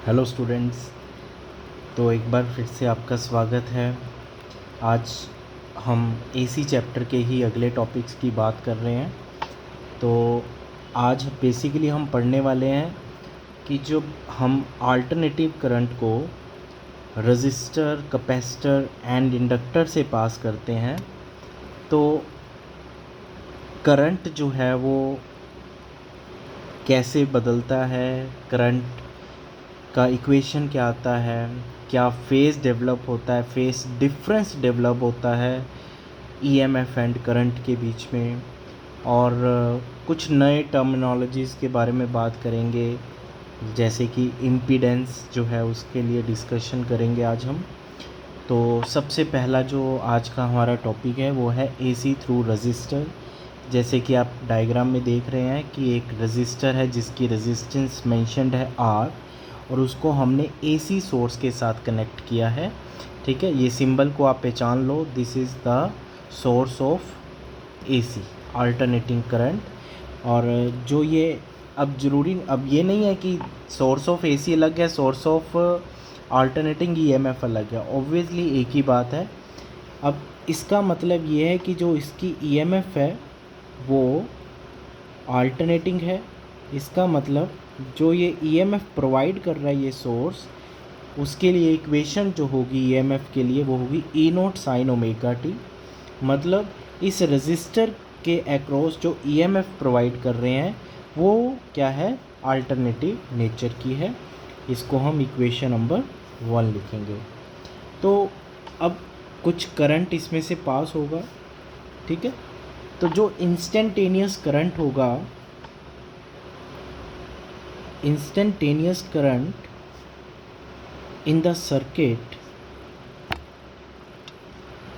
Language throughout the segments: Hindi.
Hello students. तो एक बार फिर से आपका स्वागत है। आज हम एसी चैप्टर के ही अगले टॉपिक्स की बात कर रहे हैं। तो आज बेसिकली हम पढ़ने वाले हैं कि जो हम अल्टरनेटिव करंट को रजिस्टर, कैपेसिटर एंड इंडक्टर से पास करते हैं तो करंट जो है वो कैसे बदलता है, करंट का इक्वेशन क्या आता है, क्या फेज़ डेवलप होता है, फेज़ डिफरेंस डेवलप होता है ईएमएफ एंड करंट के बीच में, और कुछ नए टर्मिनोलॉजीज़ के बारे में बात करेंगे, जैसे कि इम्पीडेंस जो है उसके लिए डिस्कशन करेंगे आज हम। तो सबसे पहला जो आज का हमारा टॉपिक है वो है एसी थ्रू रजिस्टर। जैसे कि आप डायग्राम में देख रहे हैं कि एक रजिस्टर है जिसकी रेजिस्टेंस मेंशन्ड है आर, और उसको हमने एसी सोर्स के साथ कनेक्ट किया है। ठीक है, ये सिंबल को आप पहचान लो, this is the source of AC, alternating current. और जो ये अब ये नहीं है कि सोर्स ऑफ एसी अलग है, सोर्स ऑफ अल्टरनेटिंग ईएमएफ अलग है, ऑब्वियसली एक ही बात है। अब इसका मतलब ये है कि जो इसकी ईएमएफ है वो अल्टरनेटिंग है। इसका मतलब जो ये ईएमएफ प्रोवाइड कर रहा है ये सोर्स, उसके लिए इक्वेशन जो होगी ईएमएफ के लिए वो होगी ई नोट साइन ओमेगा टी। मतलब इस रजिस्टर के अक्रॉस जो ईएमएफ प्रोवाइड कर रहे हैं वो क्या है, अल्टरनेटिव नेचर की है। इसको हम इक्वेशन नंबर 1 लिखेंगे। तो अब कुछ करंट इसमें से पास होगा, ठीक है। तो जो इंस्टेंटेनियस करंट होगा, instantaneous current in the circuit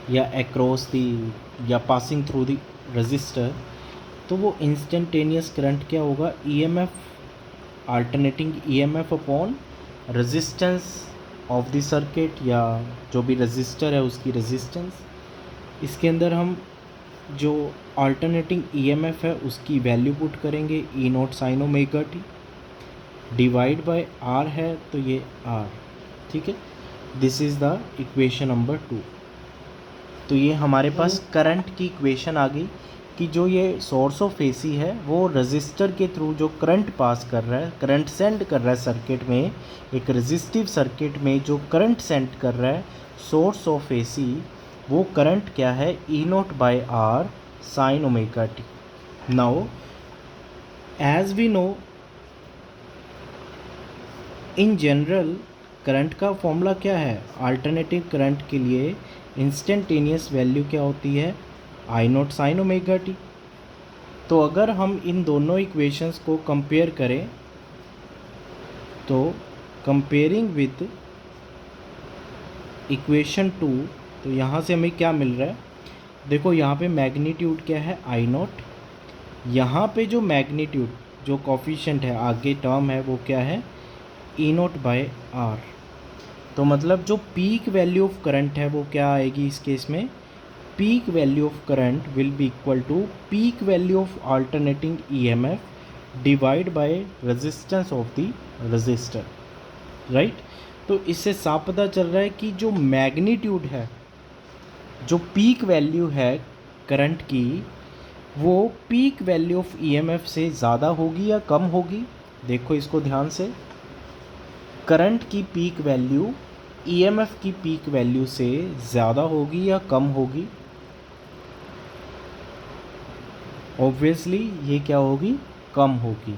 या अक्रॉस द या पासिंग थ्रू द रजिस्टर, तो वो इंस्टेंटेनियस करंट क्या होगा, EMF, alternating EMF upon resistance of the circuit, या जो भी रजिस्टर है उसकी रेजिस्टेंस। इसके अंदर हम जो अल्टरनेटिंग ईएमएफ है उसकी वैल्यू पुट करेंगे, E naught sine omega T divide by R है तो ये आर, ठीक है। This is the equation number 2। तो ये हमारे पास करंट की इक्वेशन आ गई कि जो ये सोर्स ऑफ एसी है वो रजिस्टर के थ्रू जो करंट पास कर रहा है, करंट सेंड कर रहा है सर्किट में, एक रेजिस्टिव सर्किट में जो करंट सेंड कर रहा है सोर्स ऑफ एसी, वो करंट क्या है, E naught by R sine omega T. Now as we know in general current का फॉर्मूला क्या है, अल्टरनेटिव करंट के लिए इंस्टेंटेनियस वैल्यू क्या होती है, आई नोट साइन ओमेगा टी। तो अगर हम इन दोनों इक्वेशंस को कंपेयर करें तो कंपेयरिंग विद इक्वेशन 2, तो यहाँ से हमें क्या मिल रहा है, देखो यहाँ पे मैग्नीट्यूड क्या है, आई नोट, यहाँ पे जो मैग्नीट्यूड जो कोफिशिएंट है आगे टर्म है वो क्या है, ई नोट बाय आर। तो मतलब जो पीक वैल्यू ऑफ करंट है वो क्या आएगी इस केस में, peak value of current will be equal to peak value of alternating EMF divide by resistance of the resistor, right. तो इससे साफ पता चल रहा है कि जो मैग्नीट्यूड है, जो पीक वैल्यू है करंट की, वो पीक वैल्यू ऑफ ईएमएफ से ज़्यादा होगी या कम होगी। देखो इसको ध्यान से, करंट की पीक वैल्यू ईएमएफ की पीक वैल्यू से ज़्यादा होगी या कम होगी, ऑब्वियसली ये क्या होगी, कम होगी,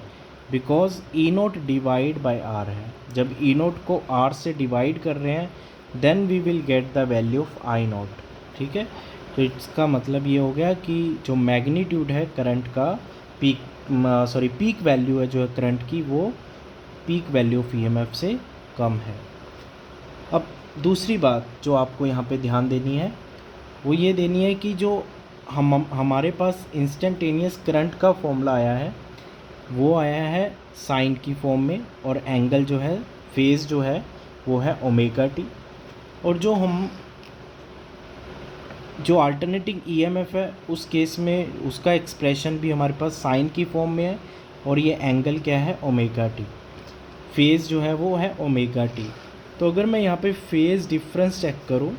because E naught divide by R है। जब ई नोट को आर से डिवाइड कर रहे हैं then we will get the value of I naught, ठीक है। तो इसका मतलब ये हो गया कि जो मैग्नीट्यूड है करंट का, पीक वैल्यू है जो है करंट की, वो पीक वैल्यू ऑफ ईएमएफ से कम है। अब दूसरी बात जो आपको यहाँ पे ध्यान देनी है वो ये देनी है कि जो हमारे पास इंस्टेंटेनियस करंट का फॉर्मूला आया है वो आया है साइन की फॉर्म में, और एंगल जो है, फेज़ जो है वो है ओमेगा टी। और जो अल्टरनेटिंग ईएमएफ है उस केस में उसका एक्सप्रेशन भी हमारे पास साइन की फॉर्म में है, और ये एंगल क्या है, ओमेगा टी। फेज़ जो है वो है ओमेगा टी। तो अगर मैं यहाँ पे फेज़ डिफरेंस चेक करूँ,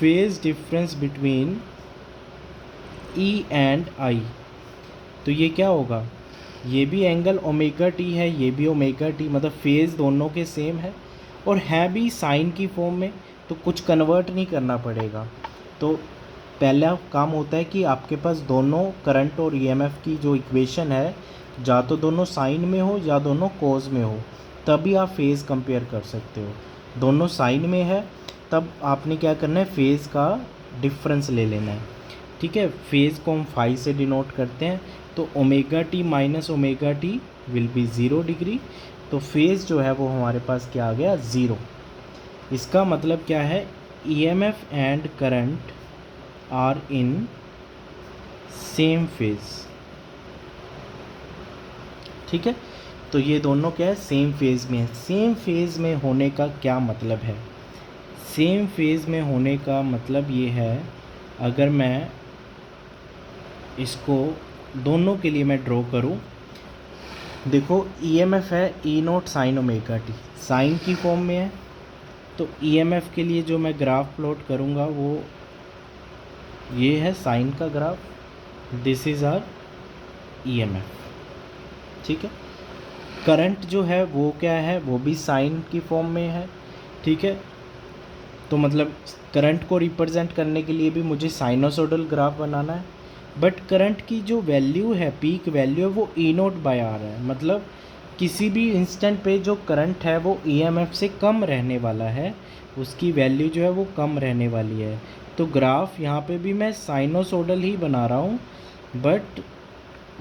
phase difference between E and I, तो ये क्या होगा, ये भी एंगल ओमेगा टी है, ये भी ओमेगा टी, मतलब फेज़ दोनों के सेम है और है भी साइन की फॉर्म में, तो कुछ कन्वर्ट नहीं करना पड़ेगा। तो पहला काम होता है कि आपके पास दोनों करंट और ईएमएफ की जो इक्वेशन है, या तो दोनों साइन में हो या दोनों कोज में हो, तभी आप फेज़ कंपेयर कर सकते हो। दोनों साइन में है तब आपने क्या करना है, फेज़ का डिफरेंस ले लेना है। ठीक है, फेज़ को हम फाई से डिनोट करते हैं, तो omega T minus omega T will be 0 degree. तो फेज़ जो है वो हमारे पास क्या आ गया, 0। इसका मतलब क्या है, EMF and current are in same phase. ठीक है, तो ये दोनों क्या है, सेम फेज़ में है। सेम फेज़ में होने का क्या मतलब है, सेम फेज़ में होने का मतलब ये है, अगर मैं इसको दोनों के लिए मैं ड्रॉ करूं, देखो ईएमएफ है E naught sine omega T, sine की फॉर्म में है, तो ईएमएफ के लिए जो मैं ग्राफ प्लॉट करूंगा वो ये है साइन का graph, this is our EMF. ठीक है, करंट जो है वो क्या है, वो भी साइन की फॉर्म में है। ठीक है, तो मतलब करंट को रिप्रेजेंट करने के लिए भी मुझे साइनोसोडल ग्राफ बनाना है, बट करंट की जो वैल्यू है, पीक वैल्यू है, वो ई नोट बाय आर है। मतलब किसी भी इंस्टेंट पे जो करंट है वो ईएमएफ से कम रहने वाला है, उसकी वैल्यू जो है वो कम रहने वाली है। तो ग्राफ यहाँ पे भी मैं साइनोसोडल ही बना रहा हूँ, बट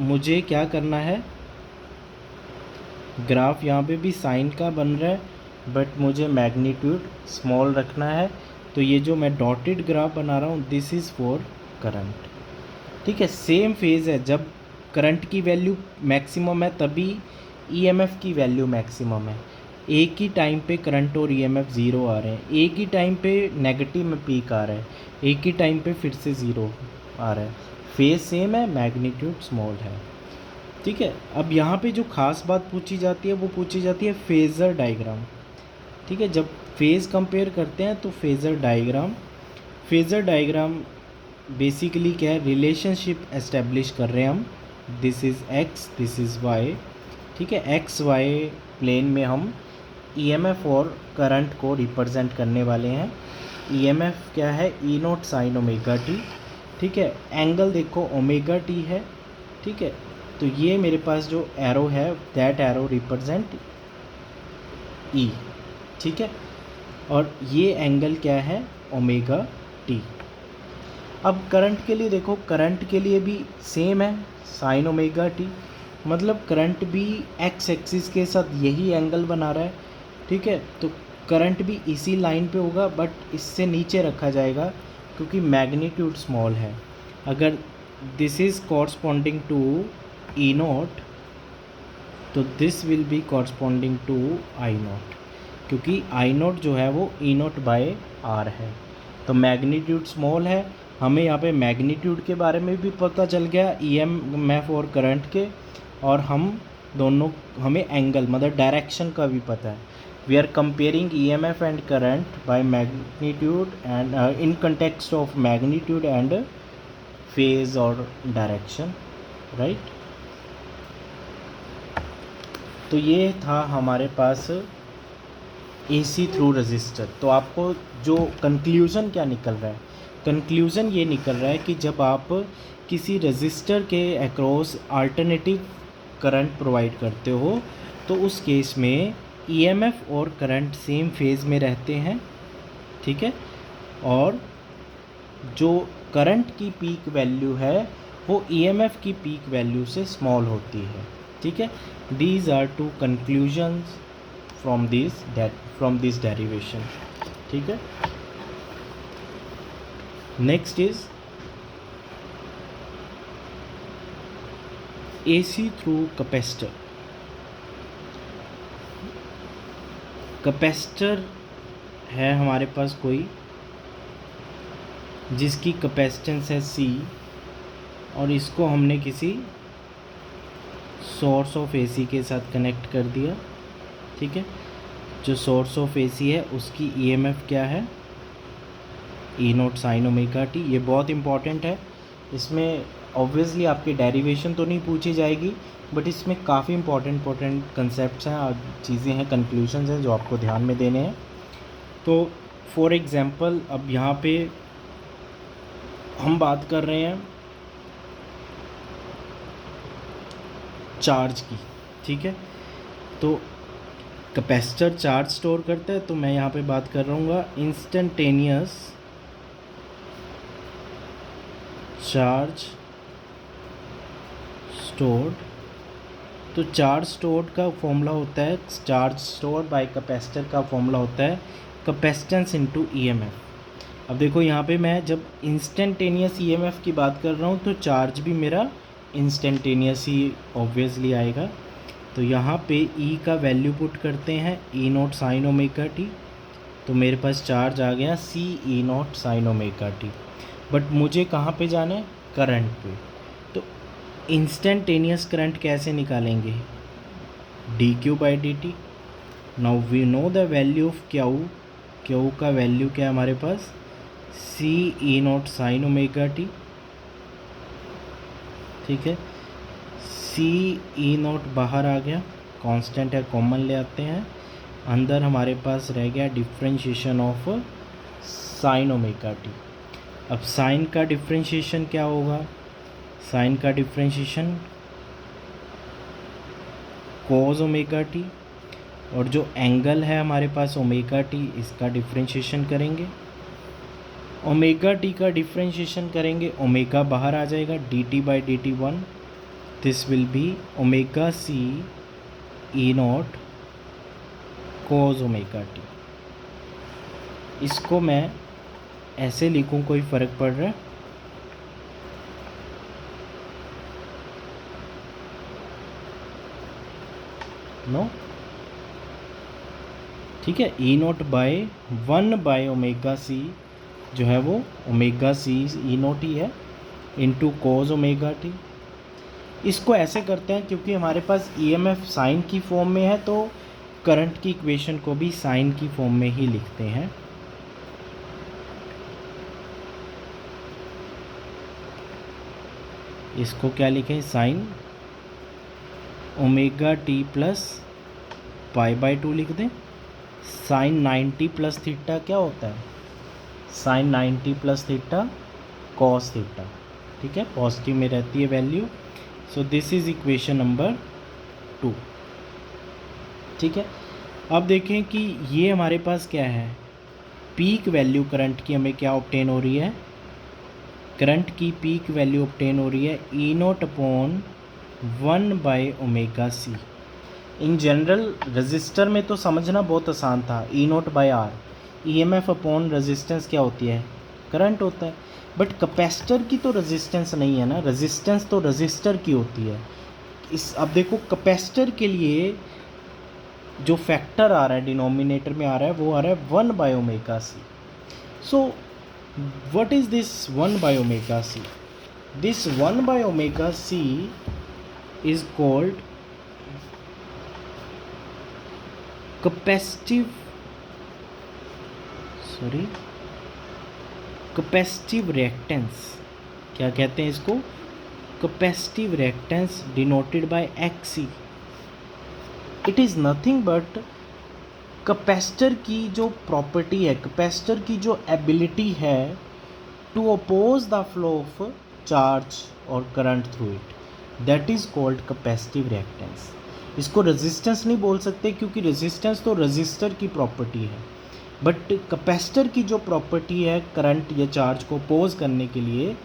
मुझे क्या करना है, ग्राफ यहाँ पे भी साइन का बन रहा है, बट मुझे मैग्नीट्यूड स्मॉल रखना है। तो ये जो मैं डॉटेड ग्राफ बना रहा हूँ, दिस इज़ फॉर करंट। ठीक है, सेम फेज़ है, जब करंट की वैल्यू मैक्सिमम है तभी ईएमएफ की वैल्यू मैक्सिमम है। एक ही टाइम पे करंट और ईएमएफ 0 आ रहे हैं, एक ही टाइम पे नेगेटिव में पीक आ रहा है, एक ही टाइम पे फिर से 0 आ रहा है। फेज़ सेम है, मैग्नीट्यूड स्मॉल है। ठीक है, अब यहाँ पे जो ख़ास बात पूछी जाती है वो पूछी जाती है फेज़र डायग्राम। ठीक है, जब फेज़ कंपेयर करते हैं तो फेज़र डायग्राम बेसिकली क्या है, रिलेशनशिप एस्टेब्लिश कर रहे हैं हम, this is x, this is why. ठीक है, एक्स वाई प्लेन में हम ईएमएफ और करंट को रिप्रेजेंट करने वाले हैं। ईएमएफ क्या है, E naught sine omega T. ठीक है, एंगल देखो ओमेगा टी है। ठीक है, तो ये मेरे पास जो एरो है, दैट एरो रिप्रेजेंट ई। ठीक है, और ये एंगल क्या है, ओमेगा टी। अब करंट के लिए देखो, करंट के लिए भी सेम है, साइन ओमेगा टी, मतलब करंट भी एक्स एक्सिस के साथ यही एंगल बना रहा है। ठीक है, तो करंट भी इसी लाइन पे होगा, बट इससे नीचे रखा जाएगा क्योंकि मैग्नीट्यूड स्मॉल है। अगर this is corresponding to E naught, तो this will be corresponding to I naught, क्योंकि आई नोट जो है वो ई नोट बाय आर है। तो मैग्नीट्यूड स्मॉल है, हमें यहाँ पे मैग्नीट्यूड के बारे में भी पता चल गया, ईएमएफ और करंट के, और हमें एंगल मतलब डायरेक्शन का भी पता है। We are comparing EMF and current by magnitude and in context of magnitude and phase और डायरेक्शन, राइट। तो ये था हमारे पास एसी थ्रू रजिस्टर। तो आपको जो कंक्लूज़न क्या निकल रहा है, कंक्लूज़न ये निकल रहा है कि जब आप किसी रजिस्टर के अक्रॉस अल्टरनेटिव करंट प्रोवाइड करते हो, तो उस केस में ईएमएफ और करंट सेम फेज़ में रहते हैं। ठीक है, और जो करंट की पीक वैल्यू है वो ईएमएफ की पीक वैल्यू से स्मॉल होती है। ठीक है, these are two conclusions from this derivation. ठीक है, next is AC through capacitor. Capacitor है हमारे पास कोई, जिसकी कैपेसिटेंस है C, और इसको हमने किसी सोर्स ऑफ एसी के साथ कनेक्ट कर दिया। ठीक है। जो सोर्स ऑफ एसी है उसकी ईएमएफ क्या है, E naught sine omega T. ये बहुत इंपॉर्टेंट है, इसमें ऑब्वियसली आपकी डेरिवेशन तो नहीं पूछी जाएगी, बट इसमें काफ़ी इंपॉर्टेंट कंसेप्ट्स हैं और चीज़ें हैं, कंक्लूजन्स हैं जो आपको ध्यान में देने हैं। तो फॉर एग्ज़ाम्पल अब यहाँ पे हम बात कर रहे हैं चार्ज की, ठीक है। तो कैपेसिटर चार्ज स्टोर करता है, तो मैं यहाँ पे बात कर रहा हूँ इंस्टेंटेनियस चार्ज स्टोर्ड। तो चार्ज स्टोर्ड का फॉर्मूला होता है, चार्ज स्टोर्ड बाय कैपेसिटर का फॉर्मूला होता है कैपेसिटेंस इनटू ईएमएफ। अब देखो यहाँ पे मैं जब इंस्टेंटेनियस ईएमएफ की बात कर रहा हूँ तो चार्ज भी मेरा इंस्टेंटेनियस ही ऑब्वियसली आएगा। तो यहाँ पे ई का वैल्यू पुट करते हैं, E naught sine omega T, तो मेरे पास चार्ज आ गया C E naught sine omega T. But मुझे कहाँ पे जाना है, करंट पे। तो इंस्टेंटेनियस करंट कैसे निकालेंगे, D Q by D T. Now we know the value of Q, Q का वैल्यू क्या है हमारे पास, C E naught sine omega T, ठीक है। सी ई नॉट बाहर आ गया, कांस्टेंट है, कॉमन ले आते हैं, अंदर हमारे पास रह गया differentiation of sine omega T. अब साइन का डिफ्रेंशिएशन क्या होगा, साइन का डिफ्रेंशिएशन कॉस ओमेगा टी, और जो एंगल है हमारे पास ओमेगा टी, इसका डिफ्रेंशिएशन करेंगे। ओमेगा टी का डिफ्रेंशिएशन करेंगे, ओमेगा बाहर आ जाएगा, D T by D T 1, this will be omega C E naught cos omega T. इसको मैं ऐसे लिखूं, कोई फ़र्क पड़ रहा है, नो, ठीक है। E naught by 1 by omega C जो है वो ओमेगा सी ई नॉट ही है, इंटू कॉस ओमेगा टी। इसको ऐसे करते हैं क्योंकि हमारे पास ईएमएफ साइन की फॉर्म में है, तो करंट की इक्वेशन को भी साइन की फॉर्म में ही लिखते हैं। इसको क्या लिखें, sign omega T plus pi by 2 लिख दें। साइन 90 प्लस थीटा क्या होता है, sine 90 plus theta cos theta, ठीक है, पॉजिटिव में रहती है value. So this is equation number 2, ठीक है। अब देखें कि ये हमारे पास क्या है, पीक वैल्यू करंट की हमें क्या ऑब्टेन हो रही है, करंट की पीक वैल्यू ऑब्टेन हो रही है E naught upon 1 by omega C. In general register में तो समझना बहुत आसान था, E naught by R, EMF upon resistance क्या होती है, करंट होता है। बट कैपेसिटर की तो रेजिस्टेंस नहीं है ना, रेजिस्टेंस तो रजिस्टर की होती है। इस अब देखो कैपेसिटर के लिए जो फैक्टर आ रहा है डिनोमिनेटर में आ रहा है वो आ रहा है 1 by omega C. So what is this 1 by omega C, this 1 by omega C is called capacitive reactance. क्या कहते हैं इसको, capacitive reactance denoted by XC. It is nothing but capacitor की जो प्रॉपर्टी है, कैपेसिटर की जो एबिलिटी है to oppose the flow of charge और current through it, that is called capacitive reactance. इसको रेजिस्टेंस नहीं बोल सकते क्योंकि रेजिस्टेंस तो रजिस्टर की प्रॉपर्टी है, बट कैपेसिटर की जो प्रॉपर्टी है करंट या चार्ज को अपोज करने के लिए,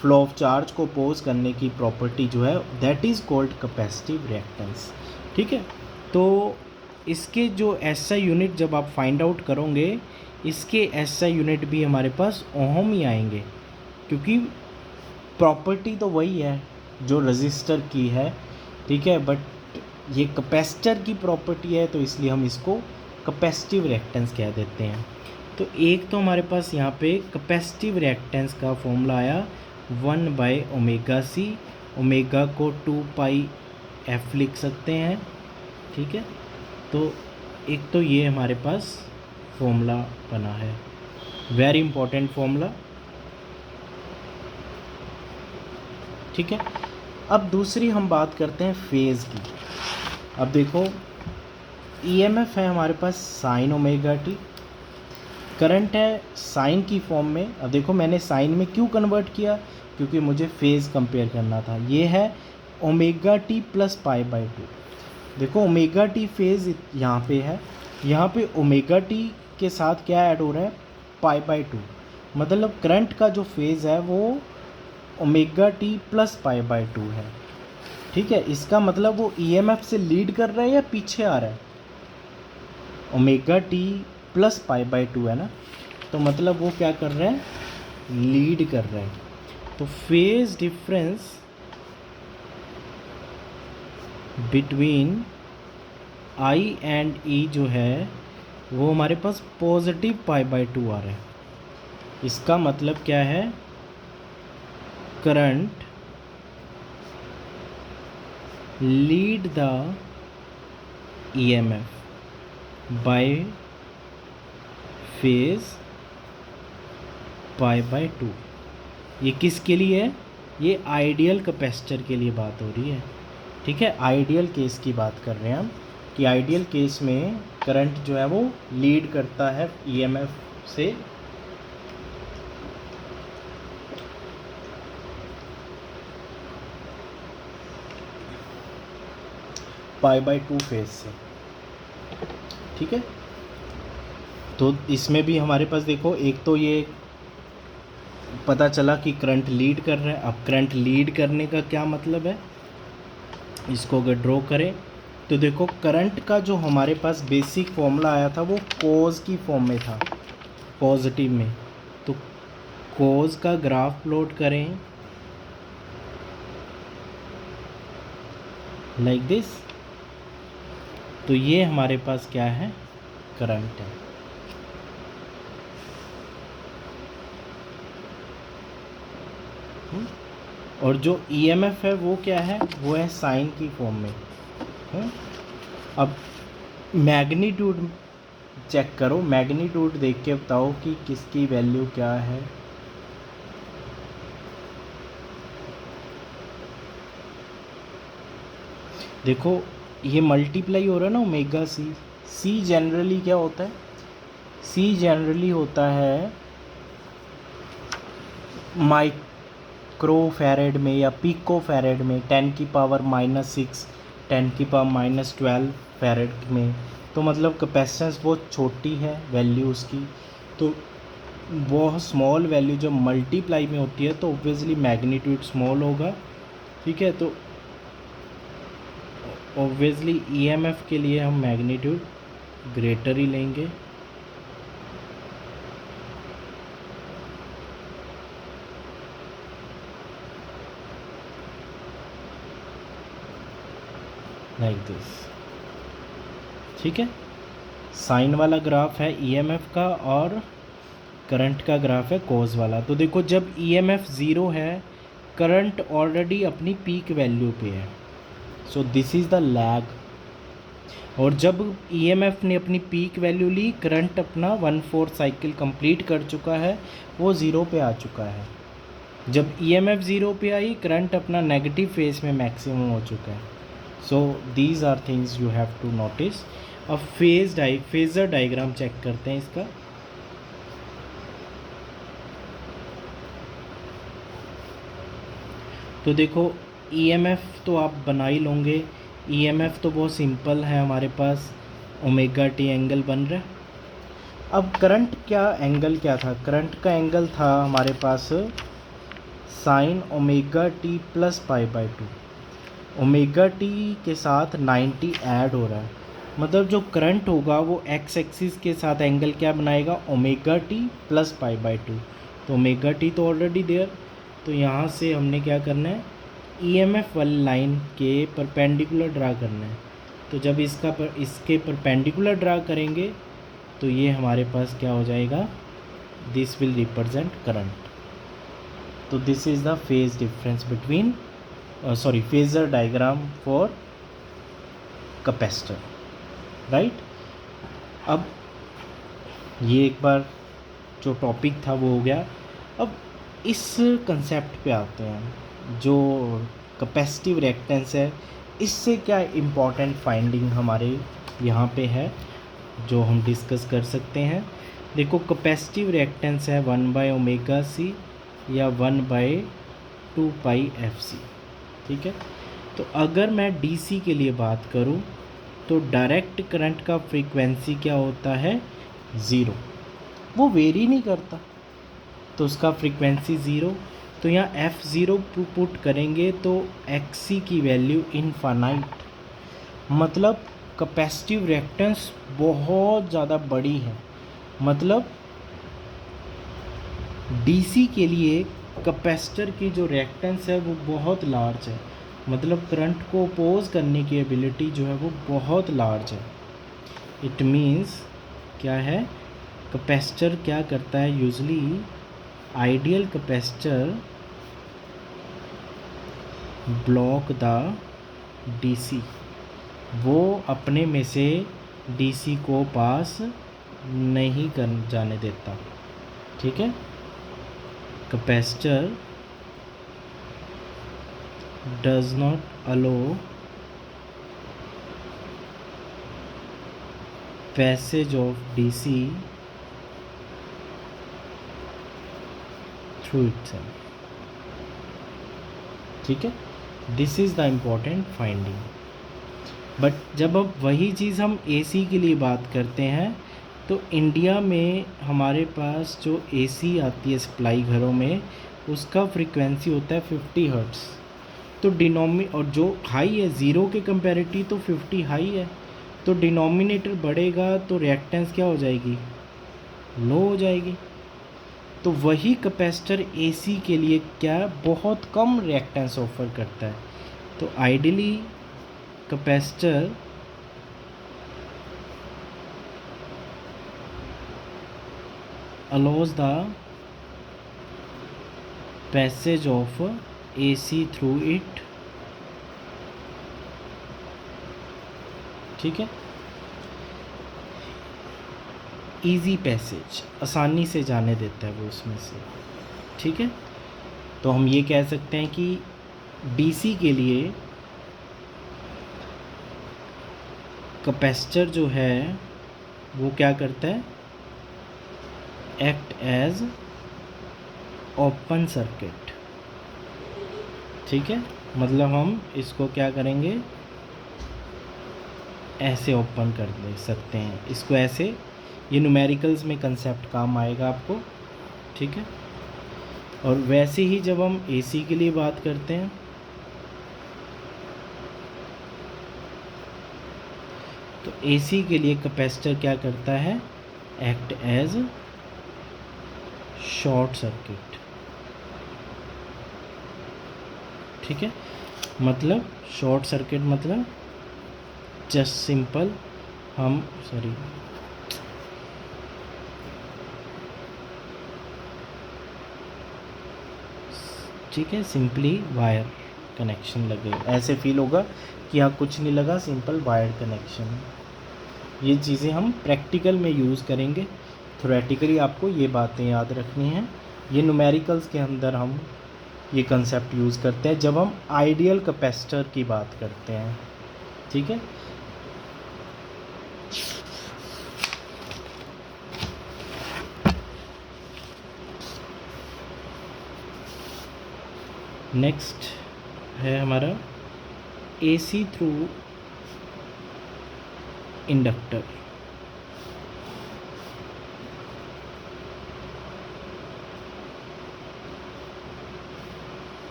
फ्लो ऑफ चार्ज को अपोज करने की प्रॉपर्टी जो है, that is called capacitive reactance, ठीक है। तो इसके जो एसआई यूनिट जब आप फाइंड आउट करोगे, इसके एसआई यूनिट भी हमारे पास ओहम ही आएंगे क्योंकि प्रॉपर्टी तो वही है जो रजिस्टर की है, ठीक है, बट ये कैपेसिटर की प्रॉपर्टी है तो इसलिए हम इसको कैपेसिटिव रिएक्टेंस कह देते हैं। तो एक तो हमारे पास यहाँ पे कैपेसिटिव रिएक्टेंस का फॉर्मूला आया 1 बाय ओमेगा सी, ओमेगा को 2 पाई एफ लिख सकते हैं, ठीक है। तो एक तो ये हमारे पास फॉर्मूला बना है, वेरी इंपॉर्टेंट फॉर्मूला, ठीक है। अब दूसरी हम बात करते हैं फेज़ की। अब देखो ईएमएफ है हमारे पास साइन ओमेगा टी, करंट है साइन की फॉर्म में। अब देखो मैंने साइन में क्यों कन्वर्ट किया, क्योंकि मुझे फेज़ कंपेयर करना था। ये है omega T plus pi by to. देखो ओमेगा टी फेज़ यहाँ पे है, यहाँ पे ओमेगा टी के साथ क्या ऐड हो रहा है, पाई बाई टू। मतलब करंट का जो फेज़ है वो omega T plus pi by to है, ठीक है। इसका मतलब वो ईएमएफ से लीड कर रहा है या पीछे आ रहा है, omega T plus pi by to है ना, तो मतलब वो क्या कर रहा है, लीड कर रहा है। तो phase difference between I and E जो है वो हमारे पास पॉजिटिव पाई बाई टू आ रहा है। इसका मतलब क्या है, current lead the EMF by phase pi by two. ये किसके लिए है, ये आइडियल कैपेसिटर के लिए बात हो रही है, ठीक है। आइडियल केस की बात कर रहे हैं हम कि आइडियल केस में करंट जो है वो लीड करता है ईएमएफ से पाई बाई टू फेज से, ठीक है। तो इसमें भी हमारे पास देखो एक तो ये पता चला कि करंट लीड कर रहा है। अब करंट लीड करने का क्या मतलब है, इसको अगर ड्रॉ करें तो देखो करंट का जो हमारे पास बेसिक फॉर्मूला आया था वो कोज की फॉर्म में था, पॉजिटिव में। तो कोज का ग्राफ प्लॉट करें लाइक दिस, तो ये हमारे पास क्या है, करंट है। और जो ईएमएफ है वो क्या है, वो है साइन की फॉर्म में। अब मैग्नीट्यूड चेक करो, मैग्नीट्यूड देख के बताओ कि किसकी वैल्यू क्या है। देखो ये मल्टीप्लाई हो रहा है ना ओमेगा सी। सी जनरली क्या होता है, सी जनरली होता है माइक्रो फैरेड में या पिको फैरेड में 10 की पावर -6 10 की पावर -12 फैरेड में। तो मतलब कैपेसिटेंस बहुत छोटी है वैल्यू उसकी, तो बहुत स्मॉल वैल्यू जब मल्टीप्लाई में होती है तो ऑब्वियसली मैग्नीट्यूड स्मॉल होगा, ठीक है। तो ऑब्वियसली ईएमएफ के लिए हम मैग्नीट्यूड ग्रेटर ही लेंगे, लाइक दिस, ठीक है। साइन वाला ग्राफ है ईएमएफ का और करंट का ग्राफ है कॉज वाला। तो देखो जब ईएमएफ ज़ीरो है करंट ऑलरेडी अपनी पीक वैल्यू पे है, so this is the lag. और जब ईएमएफ ने अपनी पीक वैल्यू ली, करंट अपना 1/4 साइकिल कंप्लीट कर चुका है, वो ज़ीरो पे आ चुका है। जब ईएमएफ ज़ीरो पे आई, करंट अपना नेगेटिव फेज में मैक्सिमम हो चुका है। So these are things you have to notice. अब फेज़र डायग्राम चेक करते हैं इसका। तो देखो ईएमएफ तो आप बना ही लोगे, ईएमएफ तो बहुत सिंपल है, हमारे पास ओमेगा टी एंगल बन रहा है। अब करंट क्या एंगल क्या था, करंट का एंगल था हमारे पास sine omega T plus pi by two. Omega T के साथ 90 ऐड हो रहा है, मतलब जो करंट होगा वो एक्स एक्सिस के साथ एंगल क्या बनाएगा, omega T plus pi by to. तो ओमेगा टी तो ऑलरेडी देयर, तो यहाँ से हमने क्या करना है, ईएमएफ वाली लाइन के परपेंडिकुलर ड्रा करना है। तो जब इसके परपेंडिकुलर ड्रा करेंगे तो ये हमारे पास क्या हो जाएगा, दिस विल रिप्रेजेंट करंट। तो this is the phase difference between phasor diagram for capacitor, right. अब ये एक बार जो टॉपिक था वो हो गया। अब इस कंसेप्ट पे आते हैं, जो कैपेसिटिव रिएक्टेंस है, इससे क्या इम्पोर्टेंट फाइंडिंग हमारे यहाँ पे है जो हम डिस्कस कर सकते हैं। देखो, कैपेसिटिव रिएक्टेंस है 1/ω/c या 1/2πfc, ठीक है। तो अगर मैं डीसी के लिए बात करूँ तो डायरेक्ट करंट का फ्रीक्वेंसी क्या होता है, ज़ीरो, वो वेरी नहीं करता, तो उसका फ्रीक्वेंसी ज़ीरो। तो यहाँ F0 पुट करेंगे तो XC की वैल्यू इनफाइनाइट, मतलब कैपेसिटिव रिएक्टेंस बहुत ज़्यादा बड़ी है। मतलब डीसी के लिए कैपेसिटर की जो रिएक्टेंस है वो बहुत लार्ज है, मतलब करंट को अपोज करने की एबिलिटी जो है वो बहुत लार्ज है। इट मीन्स क्या है, कैपेसिटर क्या करता है, usually ideal capacitor block the DC, वो अपने में से डीसी को पास नहीं कर जाने देता, ठीक है। Capacitor does not allow passage of DC through itself, ठीक है। This is the important finding. But जब अब वही चीज़ हम एसी के लिए बात करते हैं तो इंडिया में हमारे पास जो एसी आती है सप्लाई घरों में, उसका फ्रीक्वेंसी होता है 50 हर्ट्ज़। तो और जो हाई है ज़ीरो के कंपैरेटिव तो 50 हाई है, तो डिनोमिनेटर बढ़ेगा तो रिएक्टेंस क्या हो जाएगी, लो हो जाएगी। तो वही कैपेसिटर एसी के लिए क्या बहुत कम रिएक्टेंस ऑफर करता है। तो ideally capacitor allows the passage of AC through it, ठीक है, इजी पैसेज, आसानी से जाने देता है वो उसमें से, ठीक है। तो हम ये कह सकते हैं कि डीसी के लिए कैपेसिटर जो है वो क्या करता है, एक्ट एज ओपन सर्किट, ठीक है। मतलब हम इसको क्या करेंगे, ऐसे ओपन कर दे सकते हैं इसको, ऐसे, ये न्यूमेरिकल्स में कंसेप्ट काम आएगा आपको, ठीक है। और वैसे ही जब हम एसी के लिए बात करते हैं तो एसी के लिए कैपेसिटर क्या करता है, एक्ट एज शॉर्ट सर्किट, ठीक है। मतलब शॉर्ट सर्किट मतलब जस्ट सिंपल हम ठीक है, सिंपली वायर कनेक्शन लगे, ऐसे फील होगा कि यहाँ कुछ नहीं लगा, सिंपल वायर कनेक्शन। ये चीज़ें हम प्रैक्टिकल में यूज़ करेंगे, थ्योरेटिकली आपको ये बातें याद रखनी हैं। ये न्यूमेरिकल्स के अंदर हम ये कंसेप्ट यूज़ करते हैं जब हम आइडियल कैपेसिटर की बात करते हैं, ठीक है। नेक्स्ट है हमारा एसी थ्रू इंडक्टर।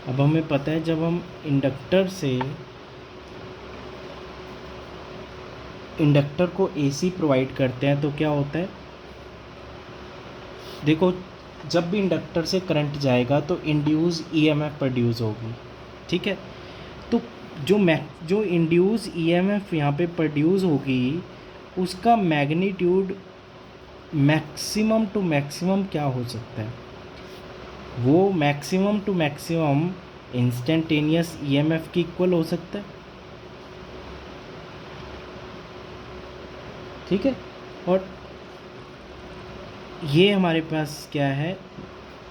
अब हमें पता है जब हम इंडक्टर को एसी प्रोवाइड करते हैं तो क्या होता है, देखो जब भी इंडक्टर से करंट जाएगा तो इंड्यूस ईएमएफ प्रोड्यूस होगी, ठीक है। तो जो इंड्यूस ईएमएफ यहाँ पे प्रोड्यूस होगी उसका मैग्नीट्यूड मैक्सिमम टू मैक्सिमम क्या हो सकता है, वो maximum to maximum instantaneous EMF की इक्वल हो सकता है, ठीक है। और ये हमारे पास क्या है,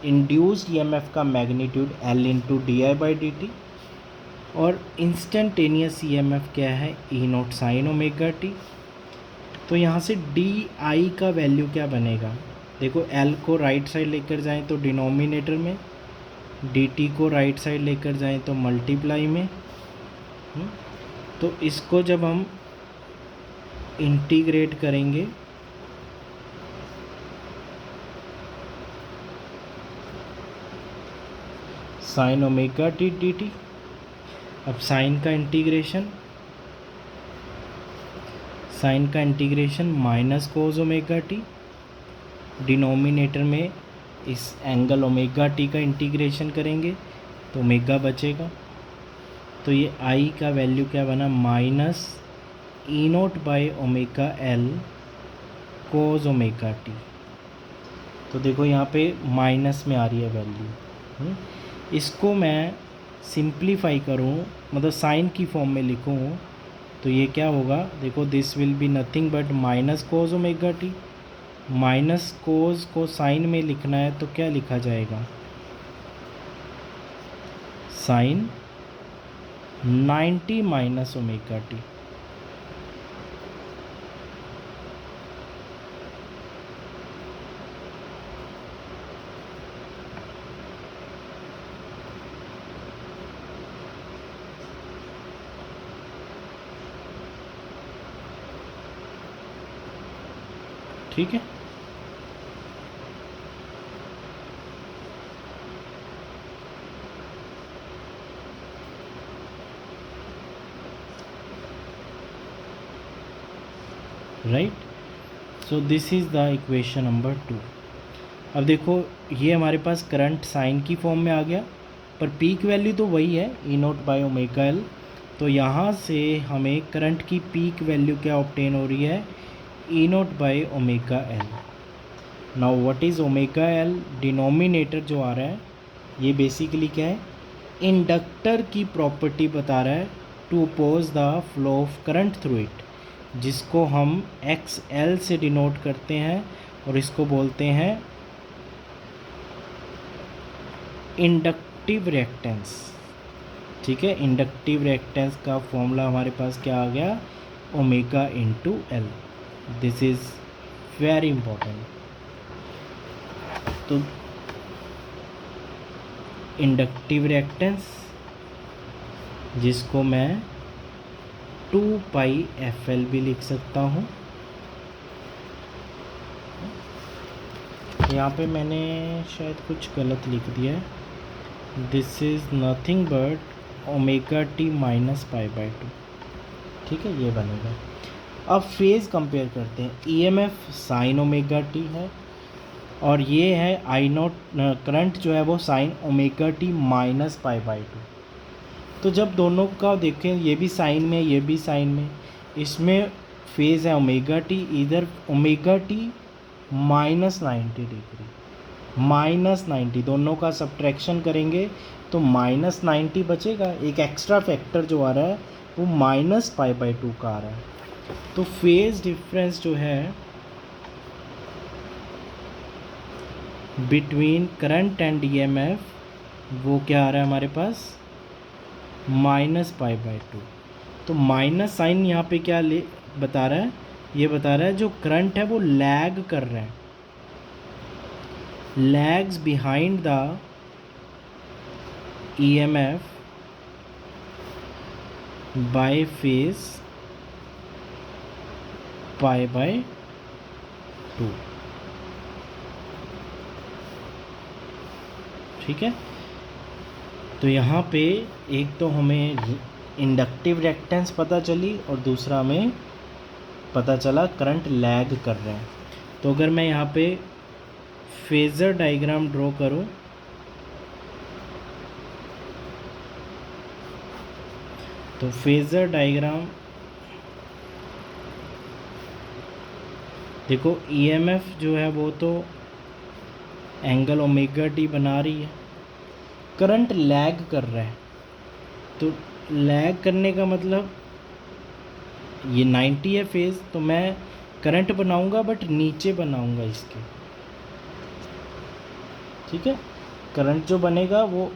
इंड्यूस्ड ईएमएफ का magnitude L into D I by D T, और इंस्टेंटेनियस ईएमएफ क्या है, E naught sine omega T. तो यहाँ से डी आई का वैल्यू क्या बनेगा, देखो एल को राइट साइड लेकर जाएं तो डिनोमिनेटर में, डी टी को राइट साइड लेकर जाएं तो मल्टीप्लाई में। तो इसको जब हम इंटीग्रेट करेंगे sign omega T D T, अब साइन का integration minus cos omega T, denominator में इस एंगल ओमेगा टी का इंटीग्रेशन करेंगे तो ओमेगा बचेगा। तो ये आई का वैल्यू क्या बना, minus E naught by omega L cos omega T. तो देखो यहाँ पे माइनस में आ रही है वैल्यू। इसको मैं सिंप्लीफाई करूँ, मतलब साइन की फॉर्म में लिखूँ, तो ये क्या होगा, देखो this will be nothing but minus cos omega T. Minus cos को साइन में लिखना है तो क्या लिखा जाएगा, साइन 90 माइनस ओमेगा टी। ठीक है। Right, so this is the equation number 2। अब देखो ये हमारे पास करंट साइन की फॉर्म में आ गया, पर पीक वैल्यू तो वही है E naught by omega L. तो यहाँ से हमें करंट की पीक वैल्यू क्या ऑब्टेन हो रही है, E naught by omega L. Now what is omega L, denominator जो आ रहा है ये बेसिकली क्या है, इंडक्टर की प्रॉपर्टी बता रहा है to oppose the flow of current through it, जिसको हम एक्स एल से डिनोट करते हैं और इसको बोलते हैं इंडक्टिव रिएक्टेंस। ठीक है, इंडक्टिव रिएक्टेंस का फॉर्मूला हमारे पास क्या आ गया, omega into L. This is very important. तो इंडक्टिव रिएक्टेंस जिसको मैं 2 पाई एफ एल भी लिख सकता हूँ। यहाँ पे मैंने शायद कुछ गलत लिख दिया है, this is nothing but omega T minus pi by 2। ठीक है, ये बनेगा। अब फेज़ कंपेयर करते हैं, ईएमएफ साइन ओमेगा टी है और ये है आई नोट, करंट जो है वो sign omega T minus pi by 2। तो जब दोनों का देखें, ये भी साइन में ये भी साइन में, इसमें फेज़ है ओमेगा टी, इधर omega T minus 90 degree, minus 90, दोनों का सब्ट्रैक्शन करेंगे तो माइनस 90 बचेगा। एक एक्स्ट्रा फैक्टर जो आ रहा है वो माइनस पाई बाई 2 का आ रहा है। तो फेज़ डिफरेंस जो है बिटवीन करंट एंड ईएमएफ वो क्या आ रहा है हमारे पास, माइनस पाई बाई 2। तो माइनस साइन यहाँ पे क्या बता रहा है, ये बता रहा है जो करंट है वो लैग कर रहा है, lags behind the EMF by phase pi by 2। ठीक है, तो यहाँ पे एक तो हमें इंडक्टिव रिएक्टेंस पता चली और दूसरा हमें पता चला करंट लैग कर रहा है। तो अगर मैं यहाँ पे फेज़र डायग्राम ड्रॉ करूँ तो फेज़र डायग्राम देखो, ईएमएफ जो है वो तो एंगल ओमेगा टी बना रही है, करंट लैग कर रहा है। तो लैग करने का मतलब ये 90 है फेज़, तो मैं करंट बनाऊंगा बट नीचे बनाऊंगा इसके, ठीक है। करंट जो बनेगा वो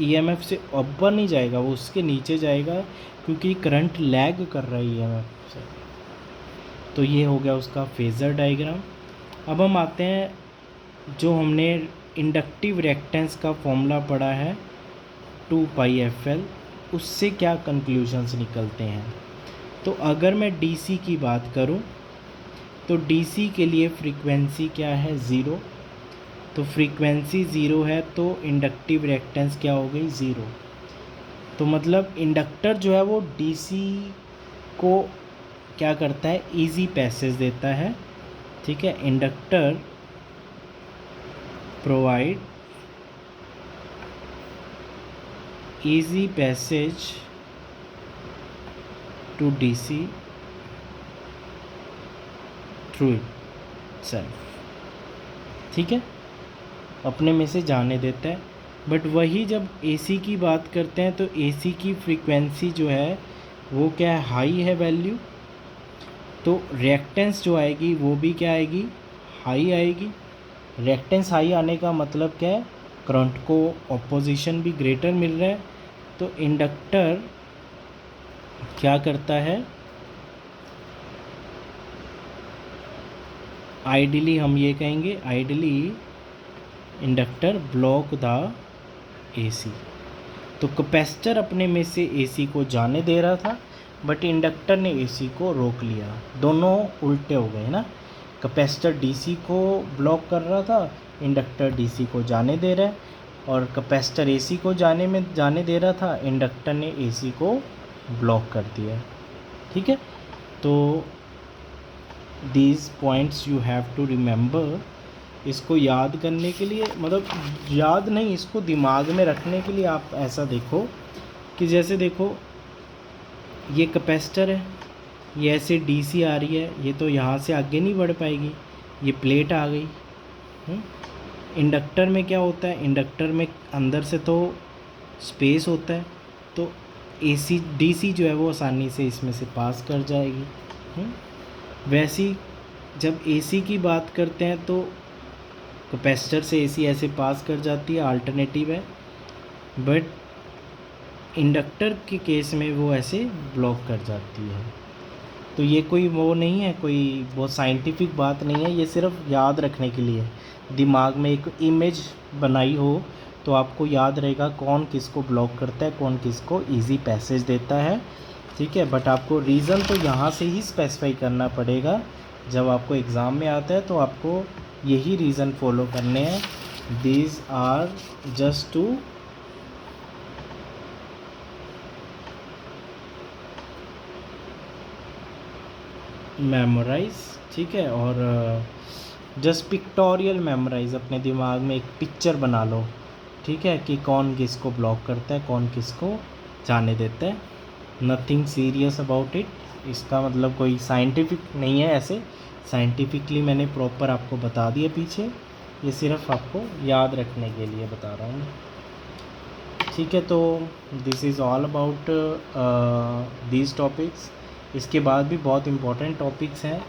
ईएमएफ से ऊपर नहीं जाएगा, वो उसके नीचे जाएगा, क्योंकि करंट लैग कर रहा है ईएमएफ से। तो ये हो गया उसका फेज़र डायग्राम। अब हम आते हैं जो हमने इंडक्टिव रिएक्टेंस का फॉर्मूला पढ़ा है 2πfl, उससे क्या कंक्लूजन्स निकलते हैं। तो अगर मैं डीसी की बात करूं तो डीसी के लिए फ्रीक्वेंसी क्या है, 0। तो फ्रीक्वेंसी 0 है तो इंडक्टिव रिएक्टेंस क्या हो गई, 0। तो मतलब इंडक्टर जो है वो डीसी को क्या करता है, इजी पैसेज देता है, ठीक है। Inductor provide easy passage to DC through itself, ठीक है, अपने में से जाने देता है। बट वही जब एसी की बात करते हैं तो एसी की फ्रीक्वेंसी जो है वो क्या है, हाई है वैल्यू, तो रिएक्टेंस जो आएगी वो भी क्या आएगी, हाई आएगी। रिएक्टेंस हाई आने का मतलब क्या है, करंट को ऑपोजिशन भी ग्रेटर मिल रहा है। तो इंडक्टर क्या करता है, आइडियली हम ये कहेंगे, ideally inductor block the AC. तो कैपेसिटर अपने में से एसी को जाने दे रहा था, बट इंडक्टर ने एसी को रोक लिया। दोनों उल्टे हो गए ना, कैपेसिटर डीसी को ब्लॉक कर रहा था, इंडक्टर डीसी को जाने दे रहा है, और कैपेसिटर एसी को जाने दे रहा था, इंडक्टर ने एसी को ब्लॉक कर दिया, ठीक है। तो these points you have to remember. इसको याद करने के लिए, मतलब याद नहीं, इसको दिमाग में रखने के लिए आप ऐसा देखो कि जैसे देखो ये कैपेसिटर है, ये ऐसे डीसी आ रही है, ये तो यहाँ से आगे नहीं बढ़ पाएगी, ये प्लेट आ गई। इंडक्टर में क्या होता है, इंडक्टर में अंदर से तो स्पेस होता है, तो एसी डीसी जो है वो आसानी से इसमें से पास कर जाएगी। वैसी जब एसी की बात करते हैं तो कैपेसिटर से एसी ऐसे पास कर जाती है, अल्टरनेटिव है। बट इंडक्टर के केस में वो ऐसे ब्लॉक कर जाती है। तो ये कोई वो नहीं है, कोई बहुत साइंटिफिक बात नहीं है, ये सिर्फ याद रखने के लिए, दिमाग में एक इमेज बनाई हो तो आपको याद रहेगा कौन किसको ब्लॉक करता है, कौन किसको इजी पैसेज देता है, ठीक है। बट आपको रीज़न तो यहाँ से ही स्पेसिफाई करना पड़ेगा, जब आपको एग्ज़ाम में आता है तो आपको यही रीज़न फॉलो करने हैं। These are just to memorize, ठीक है, और जस्ट पिक्टोरियल मेमोराइज, अपने दिमाग में एक पिक्चर बना लो, ठीक है, कि कौन किसको ब्लॉक करता है, कौन किसको जाने देता है। नथिंग सीरियस अबाउट इट, इसका मतलब कोई साइंटिफिक नहीं है, ऐसे साइंटिफिकली मैंने प्रॉपर आपको बता दिया पीछे, ये सिर्फ आपको याद रखने के लिए बता रहा हूँ, ठीक है। तो this is all about these topics. इसके बाद भी बहुत इम्पोर्टेंट टॉपिक्स हैं,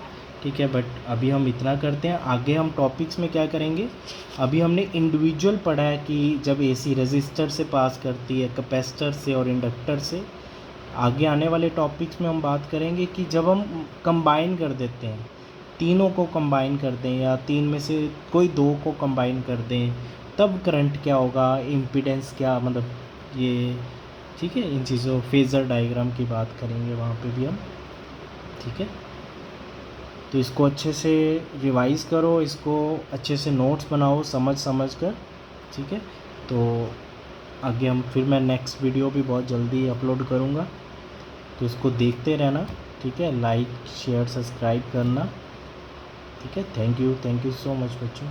ठीक है, बट अभी हम इतना करते हैं। आगे हम टॉपिक्स में क्या करेंगे, अभी हमने इंडिविजुअल पढ़ा है कि जब एसी रेजिस्टर से पास करती है, कैपेसिटर से और इंडक्टर से। आगे आने वाले टॉपिक्स में हम बात करेंगे कि जब हम कंबाइन कर देते हैं, तीनों को कंबाइन कर दें या तीन में से कोई दो को कंबाइन कर दें, तब करंट क्या होगा, इम्पीडेंस क्या, मतलब ये, ठीक है। इन चीज़ों फेज़र डायग्राम की बात करेंगे वहाँ पे भी हम, ठीक है। तो इसको अच्छे से रिवाइज़ करो, इसको अच्छे से नोट्स बनाओ समझ कर, ठीक है। तो आगे हम फिर मैं नेक्स्ट वीडियो भी बहुत जल्दी अपलोड करूँगा, तो इसको देखते रहना, ठीक है। लाइक शेयर सब्सक्राइब करना, ठीक है। थैंक यू सो मच बच्चों।